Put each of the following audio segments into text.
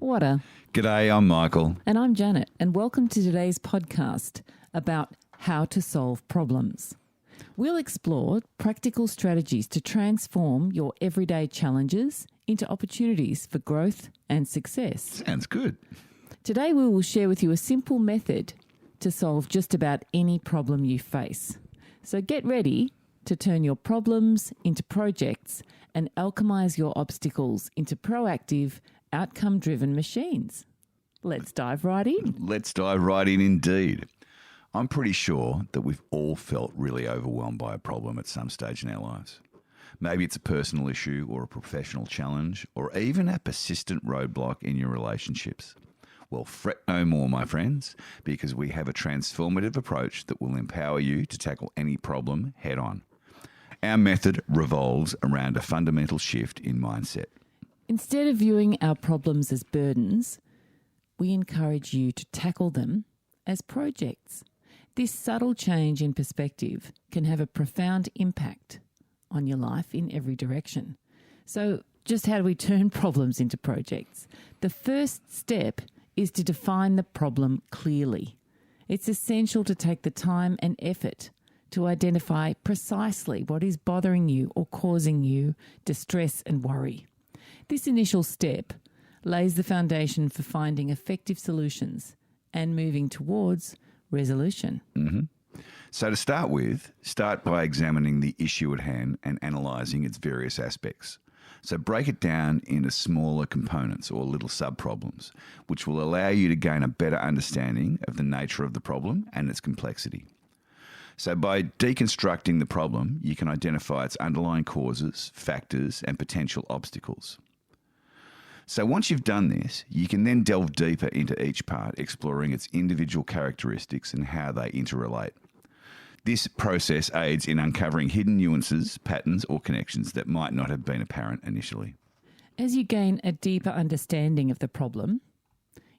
Whata? G'day, I'm Michael. And I'm Janet, and welcome to today's podcast about how to solve problems. We'll explore practical strategies to transform your everyday challenges into opportunities for growth and success. Sounds good. Today we will share with you a simple method to solve just about any problem you face. So get ready to turn your problems into projects and alchemize your obstacles into proactive, outcome-driven machines. Let's dive right in. Let's dive right in indeed. I'm pretty sure that we've all felt really overwhelmed by a problem at some stage in our lives. Maybe it's a personal issue or a professional challenge or even a persistent roadblock in your relationships. Well, fret no more, my friends, because we have a transformative approach that will empower you to tackle any problem head on. Our method revolves around a fundamental shift in mindset. Instead of viewing our problems as burdens, we encourage you to tackle them as projects. This subtle change in perspective can have a profound impact on your life in every direction. So just how do we turn problems into projects? The first step is to define the problem clearly. It's essential to take the time and effort to identify precisely what is bothering you or causing you distress and worry. This initial step lays the foundation for finding effective solutions and moving towards resolution. So to start with, start by examining the issue at hand and analysing its various aspects. So break it down into smaller components or little sub-problems, which will allow you to gain a better understanding of the nature of the problem and its complexity. So by deconstructing the problem, you can identify its underlying causes, factors, and potential obstacles. So once you've done this, you can then delve deeper into each part, exploring its individual characteristics and how they interrelate. This process aids in uncovering hidden nuances, patterns, or connections that might not have been apparent initially. As you gain a deeper understanding of the problem,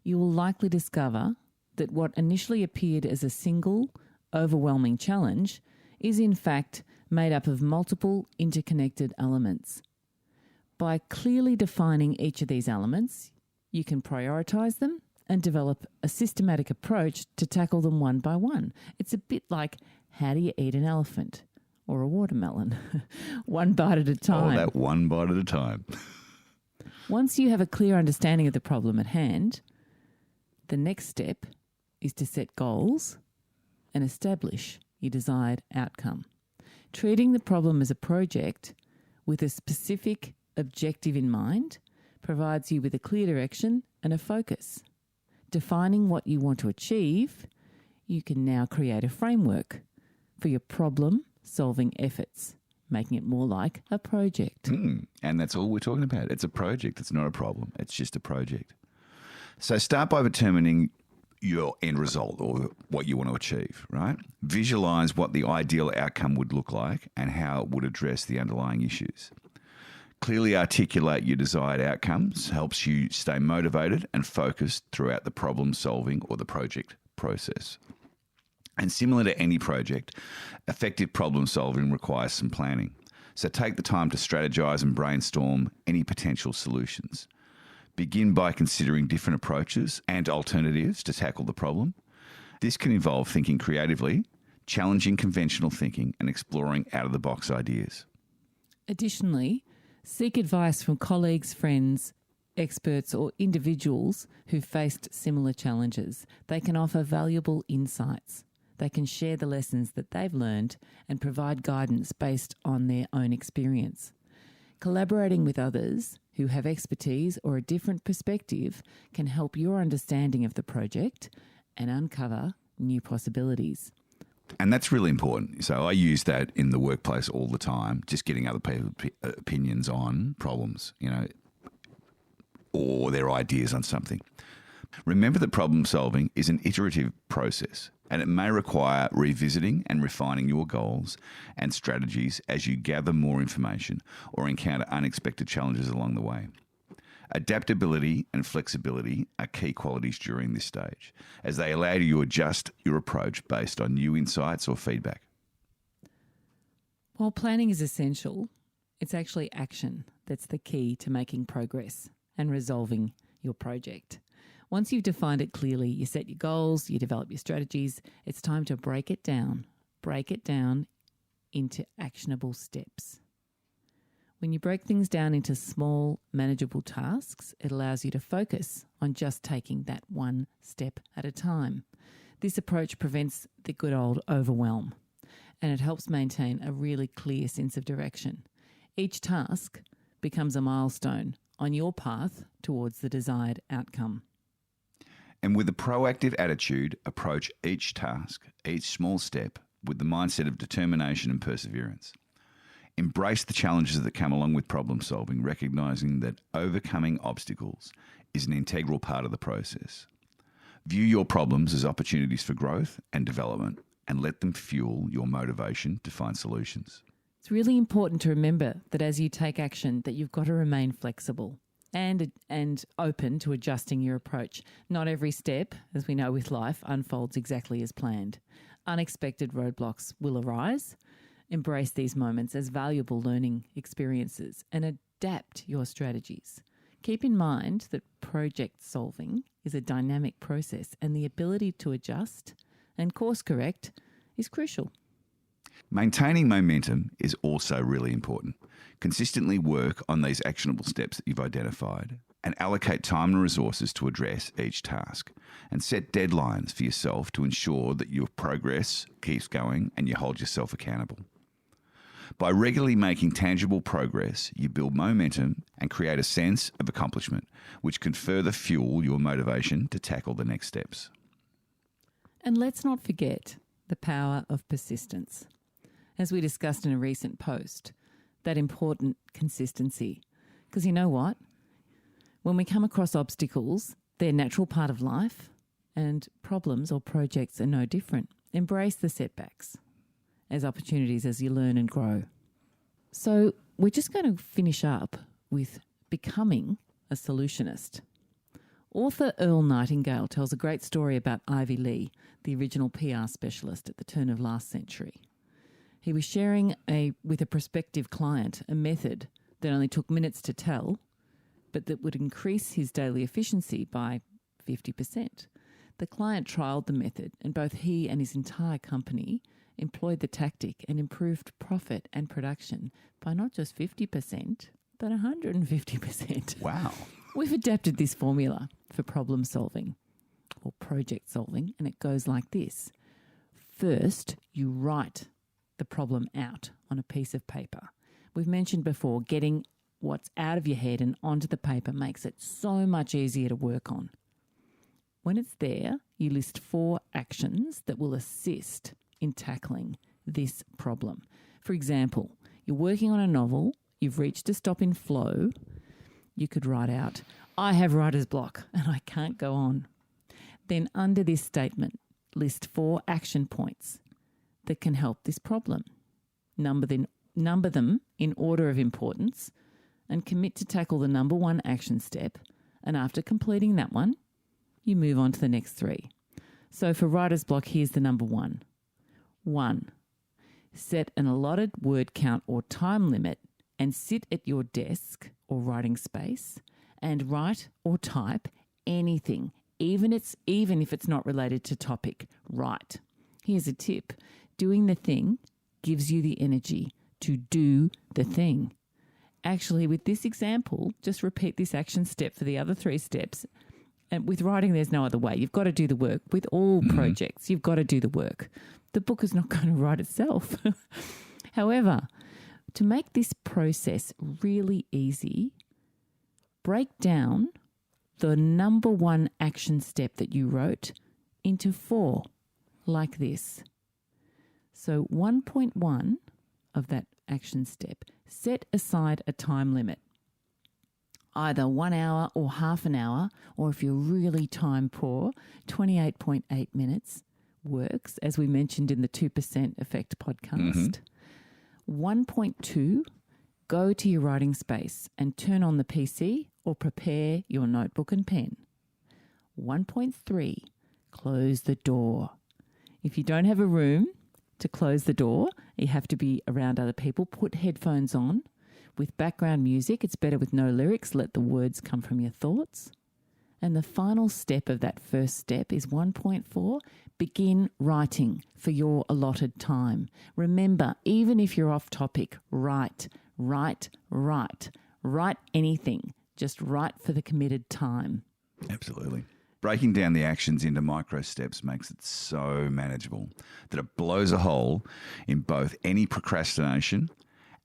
you will likely discover that what initially appeared as a single, overwhelming challenge is in fact made up of multiple interconnected elements. By clearly defining each of these elements, you can prioritise them and develop a systematic approach to tackle them one by one. It's a bit like, how do you eat an elephant or a watermelon? One bite at a time. Oh, that one bite at a time. Once you have a clear understanding of the problem at hand, the next step is to set goals and establish your desired outcome. Treating the problem as a project with a specific objective in mind provides you with a clear direction and a focus. Defining what you want to achieve, you can now create a framework for your problem-solving efforts, making it more like a project. And that's all we're talking about. It's a project. It's not a problem. It's just a project. So start by determining your end result or what you want to achieve, right? Visualize what the ideal outcome would look like and how it would address the underlying issues. Clearly articulate your desired outcomes helps you stay motivated and focused throughout the problem solving or the project process. And similar to any project, effective problem solving requires some planning. So take the time to strategize and brainstorm any potential solutions. Begin by considering different approaches and alternatives to tackle the problem. This can involve thinking creatively, challenging conventional thinking, and exploring out-of-the-box ideas. Additionally, seek advice from colleagues, friends, experts, or individuals who faced similar challenges. They can offer valuable insights. They can share the lessons that they've learned and provide guidance based on their own experience. Collaborating with others who have expertise or a different perspective can help your understanding of the project and uncover new possibilities. And that's really important. So I use that in the workplace all the time, just getting other people's opinions on problems, or their ideas on something. Remember that problem solving is an iterative process, and it may require revisiting and refining your goals and strategies as you gather more information or encounter unexpected challenges along the way. Adaptability and flexibility are key qualities during this stage, as they allow you to adjust your approach based on new insights or feedback. While planning is essential, It's actually action that's the key to making progress and resolving your project. Once you've defined it clearly, you set your goals, you develop your strategies, it's time to break it down into actionable steps. When you break things down into small, manageable tasks, it allows you to focus on just taking that one step at a time. This approach prevents the good old overwhelm, and it helps maintain a really clear sense of direction. Each task becomes a milestone on your path towards the desired outcome. And with a proactive attitude, approach each task, each small step, with the mindset of determination and perseverance. Embrace the challenges that come along with problem solving, recognizing that overcoming obstacles is an integral part of the process. View your problems as opportunities for growth and development, and let them fuel your motivation to find solutions. It's really important to remember that as you take action, that you've got to remain flexible and open to adjusting your approach. Not every step, as we know with life, unfolds exactly as planned. Unexpected roadblocks will arise. Embrace these moments as valuable learning experiences and adapt your strategies. Keep in mind that project solving is a dynamic process, and the ability to adjust and course correct is crucial. Maintaining momentum is also really important. Consistently work on these actionable steps that you've identified and allocate time and resources to address each task, and set deadlines for yourself to ensure that your progress keeps going and you hold yourself accountable. By regularly making tangible progress, you build momentum and create a sense of accomplishment, which can further fuel your motivation to tackle the next steps. And let's not forget the power of persistence. As we discussed in a recent post, that important consistency. Because you know what? When we come across obstacles, they're a natural part of life, and problems or projects are no different. Embrace the setbacks as opportunities as you learn and grow. So we're just going to finish up with becoming a solutionist. Author Earl Nightingale tells a great story about Ivy Lee, the original PR specialist at the turn of last century. He was sharing with a prospective client a method that only took minutes to tell, but that would increase his daily efficiency by 50%. The client trialled the method, and both he and his entire company employed the tactic and improved profit and production by not just 50%, but 150%. Wow. We've adapted this formula for problem solving or project solving, and it goes like this. First, you write the problem out on a piece of paper. We've mentioned before, getting what's out of your head and onto the paper makes it so much easier to work on. When it's there, you list 4 actions that will assist in tackling this problem. For example, you're working on a novel, you've reached a stop in flow, you could write out, I have writer's block and I can't go on. Then under this statement, list 4 action points that can help this problem. Number them in order of importance and commit to tackle the number 1 action step. And after completing that one, you move on to the next 3. So for writer's block, here's the number 1. 1. Set an allotted word count or time limit and sit at your desk or writing space and write or type anything, even if it's not related to topic. Write. Here's a tip. Doing the thing gives you the energy to do the thing. Actually, with this example, just repeat this action step for the other 3 steps. And with writing, there's no other way. You've got to do the work. With all projects, you've got to do the work. The book is not going to write itself. However, to make this process really easy, break down the number 1 action step that you wrote into 4, like this. So 1.1 of that action step, set aside a time limit. Either 1 hour or half an hour, or if you're really time poor, 28.8 minutes works, as we mentioned in the 2% Effect podcast. 1.2, go to your writing space and turn on the PC or prepare your notebook and pen. 1.3, close the door. If you don't have a room to close the door, you have to be around other people, put headphones on. With background music, it's better with no lyrics. Let the words come from your thoughts. And the final step of that first step is 1.4. Begin writing for your allotted time. Remember, even if you're off topic, write. Write anything. Just write for the committed time. Absolutely. Breaking down the actions into micro steps makes it so manageable that it blows a hole in both any procrastination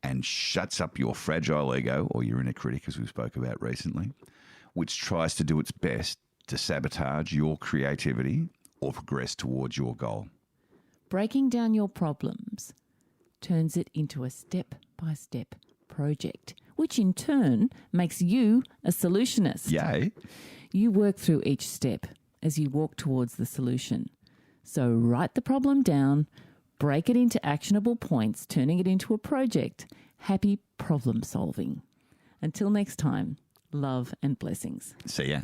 and shuts up your fragile ego or your inner critic, as we spoke about recently, which tries to do its best to sabotage your creativity or progress towards your goal. Breaking down your problems turns it into a step-by-step project, which in turn makes you a solutionist. Yay. You work through each step as you walk towards the solution. So write the problem down, break it into actionable points, turning it into a project. Happy problem solving. Until next time, love and blessings. See ya.